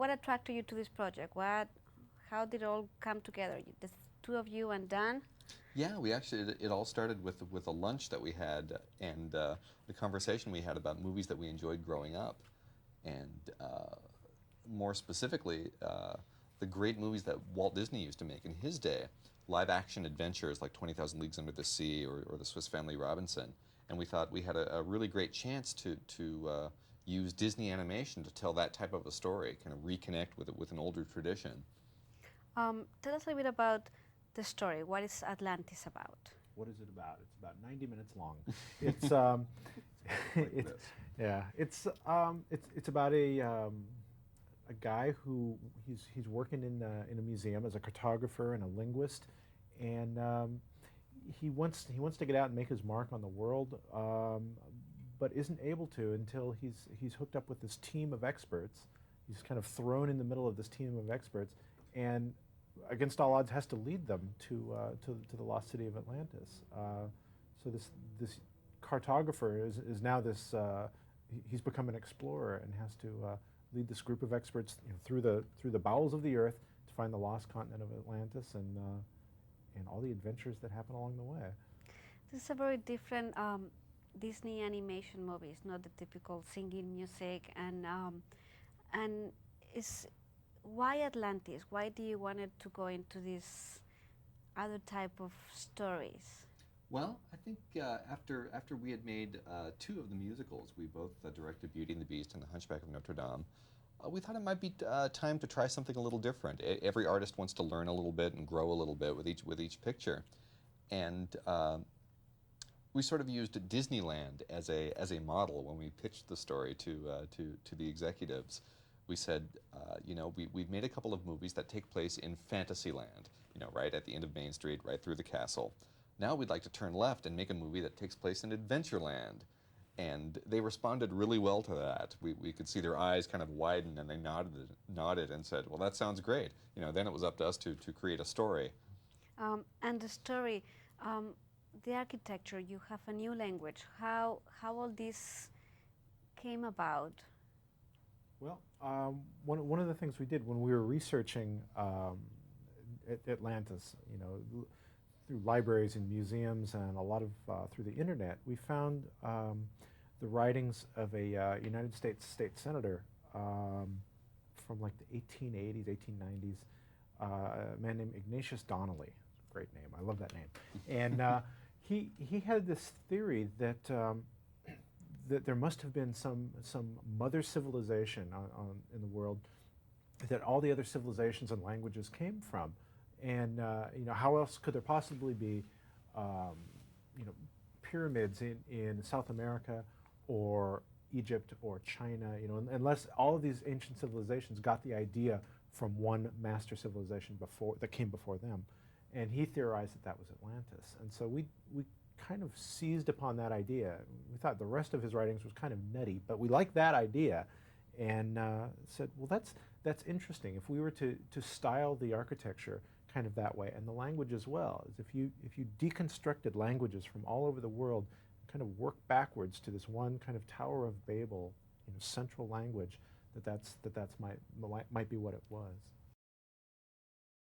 what attracted you to this project? How did it all come together? The two of you and Dan? Yeah, we actually, it all started with a lunch that we had and the conversation we had about movies that we enjoyed growing up. And more specifically, the great movies that Walt Disney used to make in his day, live action adventures like 20,000 Leagues Under the Sea or The Swiss Family Robinson. And we thought we had a really great chance to use Disney animation to tell that type of a story, kind of reconnect with an older tradition. Tell us a little bit about the story. What is Atlantis about? What is it about? It's about 90 minutes long. It's yeah, it's about a guy who he's working in a museum as a cartographer and a linguist, and he wants to get out and make his mark on the world, but isn't able to until he's hooked up with this team of experts. He's kind of thrown in the middle of this team of experts, and against all odds has to lead them to the lost city of Atlantis. So this cartographer is now this. He's become an explorer and has to lead this group of experts, through the bowels of the earth to find the lost continent of Atlantis and all the adventures that happen along the way. This is a very different Disney animation movie. It's not the typical singing music, and is why Atlantis? Why do you want to go into this other type of stories? Well, I think after we had made two of the musicals, we both directed Beauty and the Beast and The Hunchback of Notre Dame, we thought it might be time to try something a little different. Every artist wants to learn a little bit and grow a little bit with each picture, and we sort of used Disneyland as a model when we pitched the story to the executives. We said, we've made a couple of movies that take place in Fantasyland, right at the end of Main Street, right through the castle. Now we'd like to turn left and make a movie that takes place in Adventureland. And they responded really well to that. We could see their eyes kind of widen, and they nodded and said, well, that sounds great. Then it was up to us to create a story. And the story, the architecture, you have a new language. How all this came about? Well, one of the things we did when we were researching Atlantis, through libraries and museums and a lot of through the internet, we found the writings of a United States state senator from like the 1880s, 1890s, a man named Ignatius Donnelly. Great name, I love that name. And he had this theory that that there must have been some mother civilization in the world that all the other civilizations and languages came from. And how else could there possibly be pyramids in South America or Egypt or China, unless all of these ancient civilizations got the idea from one master civilization that came before them. And he theorized that was Atlantis. And so we kind of seized upon that idea. We thought the rest of his writings was kind of nutty, but we liked that idea, and said, well, that's interesting. If we were to style the architecture kind of that way, and the language as well, as if you deconstructed languages from all over the world, kind of work backwards to this one kind of Tower of Babel, central language, that might be what it was.